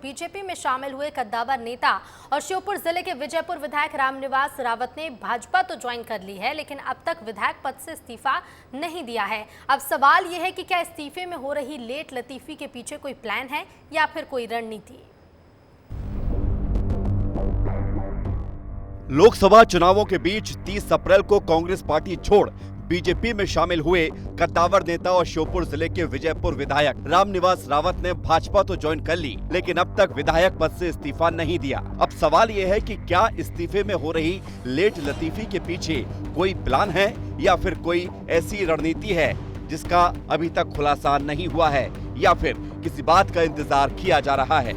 BJP में शामिल हुए कद्दावर नेता और श्योपुर जिले के विजयपुर विधायक रामनिवास रावत ने भाजपा तो ज्वाइन कर ली है, लेकिन अब तक विधायक पद से इस्तीफा नहीं दिया है। अब सवाल यह है कि क्या इस्तीफे में हो रही लेट लतीफी के पीछे कोई प्लान है या फिर कोई रणनीति। लोकसभा चुनावों के बीच 30 अप्रैल को कांग्रेस पार्टी छोड़ बीजेपी में शामिल हुए कद्दावर नेता और श्योपुर जिले के विजयपुर विधायक रामनिवास रावत ने भाजपा तो ज्वाइन कर ली, लेकिन अब तक विधायक पद से इस्तीफा नहीं दिया। अब सवाल ये है कि क्या इस्तीफे में हो रही लेट लतीफी के पीछे कोई प्लान है या फिर कोई ऐसी रणनीति है जिसका अभी तक खुलासा नहीं हुआ है, या फिर किसी बात का इंतजार किया जा रहा है।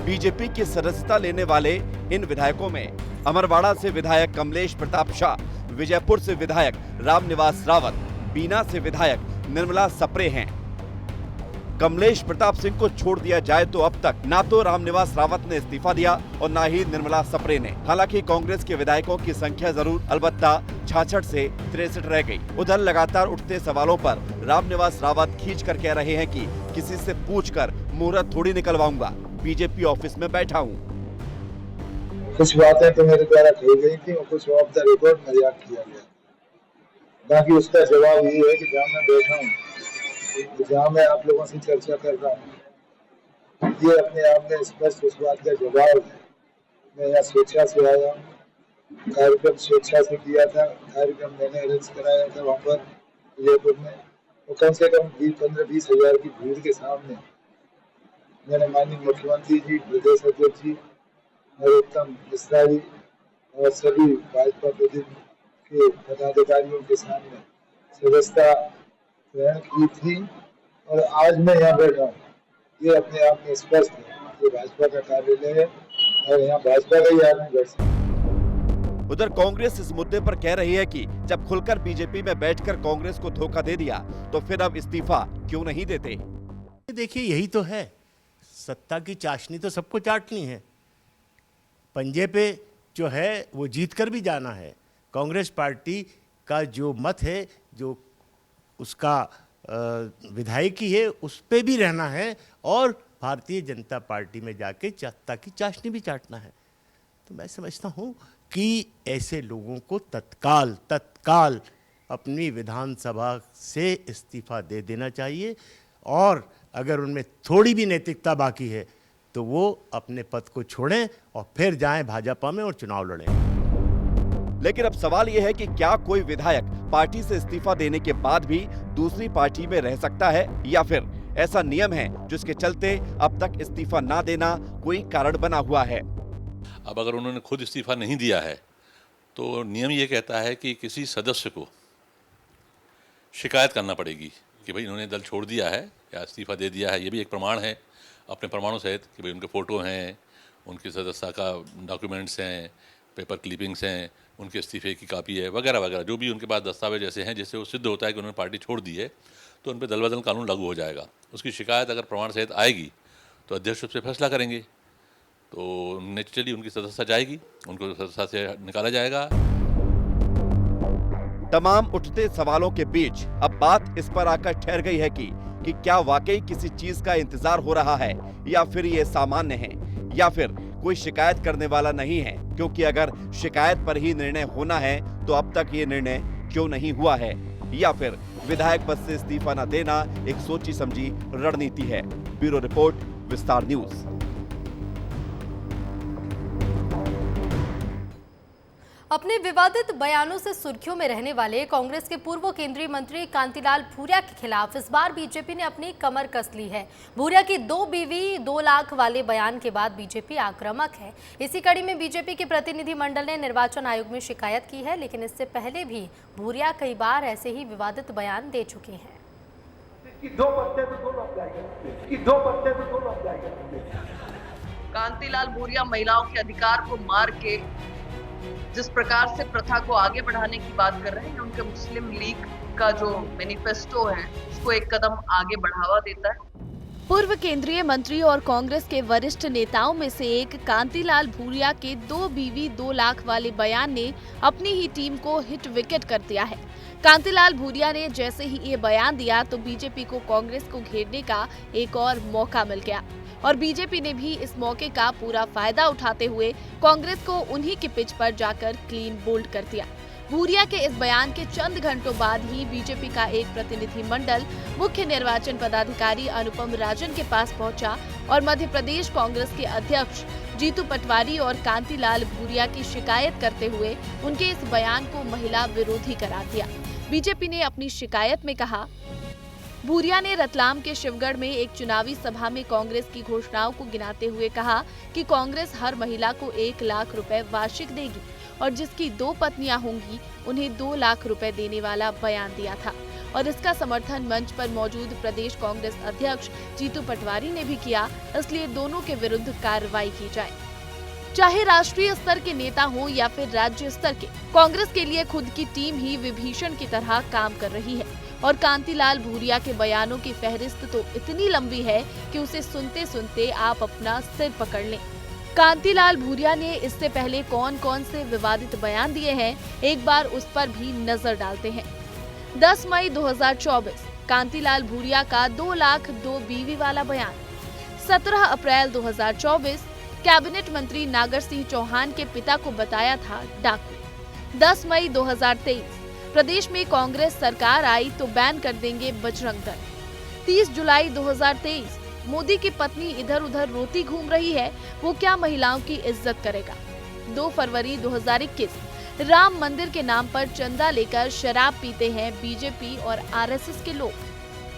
बीजेपी की सदस्यता लेने वाले इन विधायकों में अमरवाड़ा से विधायक कमलेश प्रताप शाह, विजयपुर से विधायक रामनिवास रावत, बीना से विधायक निर्मला सप्रे हैं। कमलेश प्रताप सिंह को छोड़ दिया जाए तो अब तक ना तो रामनिवास रावत ने इस्तीफा दिया और ना ही निर्मला सप्रे ने। हालांकि कांग्रेस के विधायकों की संख्या जरूर अलबत्ता 66 से 63 रह गई। उधर लगातार उठते सवालों पर रामनिवास रावत खींच कर कह रहे हैं कि किसी से पूछकर मुहूर्त थोड़ी निकलवाऊंगा, बीजेपी ऑफिस में बैठा हूँ। कुछ बातें तो मेरे द्वारा कही गई थी और कुछ ऑफ द रिकॉर्ड मजाक किया गया। बाकी उसका जवाब ये है कि जहाँ मैं बैठा हूँ, जहाँ मैं आप लोगों से चर्चा कर रहा हूँ, ये अपने आप में स्पष्ट उस बात का जवाब है। मैं यहाँ स्वेच्छा से आया हूँ, कार्यक्रम स्वेच्छा से किया था, कार्यक्रम मैंने अरेंज कराया था वहाँ पर विजयपुर में, और कम से कम 15-20 हजार की भीड़ के सामने मैंने माननीय मुख्यमंत्री जी, प्रदेश अध्यक्ष जी, नरोत्तम मिश्रा जी और सभी भाजपा के पदाधिकारियों के सामने सदस्यता ग्रहण की थी। और आज मैं यहाँ बैठा हूँ, ये अपने आप में स्पष्ट है, ये भाजपा का कार्यालय है और यहाँ भाजपा का ही आदमी बैठ सकता है। उधर कांग्रेस इस मुद्दे पर कह रही है कि जब खुलकर बीजेपी में बैठकर कांग्रेस को धोखा दे दिया तो फिर अब इस्तीफा क्यों नहीं देते। देखिए, यही तो है, सत्ता की चाशनी तो सबको चाटनी है, पंजे पे जो है वो जीत कर भी जाना है। कांग्रेस पार्टी का जो मत है, जो उसका विधायकी है, उस पे भी रहना है और भारतीय जनता पार्टी में जाके सत्ता की चाशनी भी चाटना है। तो मैं समझता हूँ कि ऐसे लोगों को तत्काल अपनी विधानसभा से इस्तीफा दे देना चाहिए, और अगर उनमें थोड़ी भी नैतिकता बाकी है तो वो अपने पद को छोड़ें और फिर जाएं भाजपा में और चुनाव लड़ें। लेकिन अब सवाल यह है कि क्या कोई विधायक पार्टी से इस्तीफा देने के बाद भी दूसरी पार्टी में रह सकता है, या फिर ऐसा नियम है जिसके चलते अब तक इस्तीफा ना देना कोई कारण बना हुआ है। अब अगर उन्होंने खुद इस्तीफा नहीं दिया है तो नियम ये कहता है कि किसी सदस्य को शिकायत करना पड़ेगी कि भाई इन्होंने दल छोड़ दिया है या इस्तीफा दे दिया है। ये भी एक प्रमाण है अपने प्रमाणों सहित कि भाई उनके फ़ोटो हैं, उनकी सदस्यता का डॉक्यूमेंट्स हैं, पेपर क्लिपिंग्स हैं, उनके इस्तीफे की कापी है, वगैरह वगैरह, जो भी उनके पास दस्तावेज ऐसे हैं जिससे वो सिद्ध होता है कि उन्होंने पार्टी छोड़ दी है, तो उन पर दल बदल कानून लागू हो जाएगा। उसकी शिकायत अगर प्रमाण सहित आएगी तो अध्यक्ष उस पर फैसला करेंगे, तो नेचुरली उनकी सदस्यता जाएगी, उनको सदस्यता से निकाला जाएगा। तमाम उठते सवालों के बीच अब बात इस पर आकर ठहर गई है कि क्या वाकई किसी चीज का इंतजार हो रहा है, या फिर ये सामान्य है, या फिर कोई शिकायत करने वाला नहीं है। क्योंकि अगर शिकायत पर ही निर्णय होना है तो अब तक ये निर्णय क्यों नहीं हुआ है, या फिर विधायक पद से इस्तीफा न देना एक सोची समझी रणनीति है। ब्यूरो रिपोर्ट, विस्तार न्यूज। अपने विवादित बयानों से सुर्खियों में रहने वाले कांग्रेस के पूर्व केंद्रीय मंत्री कांतिलाल भूरिया के खिलाफ इस बार बीजेपी ने अपनी कमर कस ली है। भूरिया की 2 बीवी 2 लाख वाले बयान के बाद बीजेपी आक्रामक है। इसी कड़ी में बीजेपी के प्रतिनिधि मंडल ने निर्वाचन आयोग में शिकायत की है, लेकिन इससे पहले भी भूरिया कई बार ऐसे ही विवादित बयान दे चुके हैं। कांतिलाल भूरिया महिलाओं के अधिकार को मार के जिस प्रकार से प्रथा को आगे बढ़ाने की बात कर रहे हैं, उनके मुस्लिम लीग का जो मैनिफेस्टो है उसको एक कदम आगे बढ़ावा देता है। पूर्व केंद्रीय मंत्री और कांग्रेस के वरिष्ठ नेताओं में से एक कांतिलाल भूरिया के 2 बीवी 2 लाख वाले बयान ने अपनी ही टीम को हिट विकेट कर दिया है। कांतिलाल भूरिया ने जैसे ही ये बयान दिया तो बीजेपी को कांग्रेस को घेरने का एक और मौका मिल गया। और बीजेपी ने भी इस मौके का पूरा फायदा उठाते हुए कांग्रेस को उन्हीं की पिच पर जाकर क्लीन बोल्ड कर दिया। भूरिया के इस बयान के चंद घंटों बाद ही बीजेपी का एक प्रतिनिधिमंडल मुख्य निर्वाचन पदाधिकारी अनुपम राजन के पास पहुंचा और मध्य प्रदेश कांग्रेस के अध्यक्ष जीतू पटवारी और कांतिलाल भूरिया की शिकायत करते हुए उनके इस बयान को महिला विरोधी करार दिया। बीजेपी ने अपनी शिकायत में कहा, भूरिया ने रतलाम के शिवगढ़ में एक चुनावी सभा में कांग्रेस की घोषणाओं को गिनाते हुए कहा कि कांग्रेस हर महिला को 1 लाख रुपए वार्षिक देगी और जिसकी 2 पत्नियां होंगी उन्हें 2 लाख रुपए देने वाला बयान दिया था और इसका समर्थन मंच पर मौजूद प्रदेश कांग्रेस अध्यक्ष जीतू पटवारी ने भी किया, इसलिए दोनों के विरुद्ध कार्रवाई की जाए। चाहे राष्ट्रीय स्तर के नेता हो या फिर राज्य स्तर के, कांग्रेस के लिए खुद की टीम ही विभीषण की तरह काम कर रही है और कांतिलाल भूरिया के बयानों की फहरिस्त तो इतनी लंबी है कि उसे सुनते सुनते आप अपना सिर पकड़ लें। कांतिलाल भूरिया ने इससे पहले कौन कौन से विवादित बयान दिए हैं, एक बार उस पर भी नजर डालते हैं। 10 मई 2024 कांतिलाल भूरिया का 2 लाख 2 बीवी वाला बयान। 17 अप्रैल 2024 कैबिनेट मंत्री नागर सिंह चौहान के पिता को बताया था डाकू। 10 मई 2023 प्रदेश में कांग्रेस सरकार आई तो बैन कर देंगे बजरंग दल। 30 जुलाई 2023 मोदी की पत्नी इधर उधर रोती घूम रही है, वो क्या महिलाओं की इज्जत करेगा। 2 फरवरी 2021 राम मंदिर के नाम पर चंदा लेकर शराब पीते हैं बीजेपी और आरएसएस के लोग।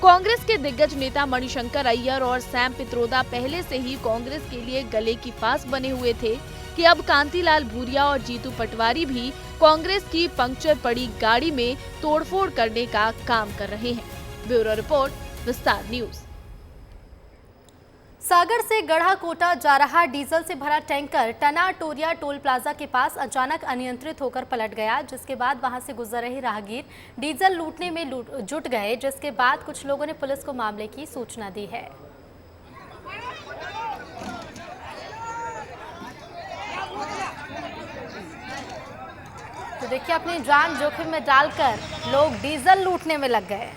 कांग्रेस के दिग्गज नेता मणिशंकर अय्यर और सैम पित्रोदा पहले से ही कांग्रेस के लिए गले की फांस बने हुए थे कि अब कांतिलाल भूरिया और जीतू पटवारी भी कांग्रेस की पंक्चर पड़ी गाड़ी में तोड़फोड़ करने का काम कर रहे हैं। ब्यूरो रिपोर्ट, विस्तार न्यूज। सागर से गढ़ाकोटा जा रहा डीजल से भरा टैंकर टना टोरिया टोल प्लाजा के पास अचानक अनियंत्रित होकर पलट गया, जिसके बाद वहां से गुजर रहे राहगीर डीजल लूटने में जुट गए, जिसके बाद कुछ लोगों ने पुलिस को मामले की सूचना दी है। तो देखिए, अपनी जान जोखिम में डालकर लोग डीजल लूटने में लग गए।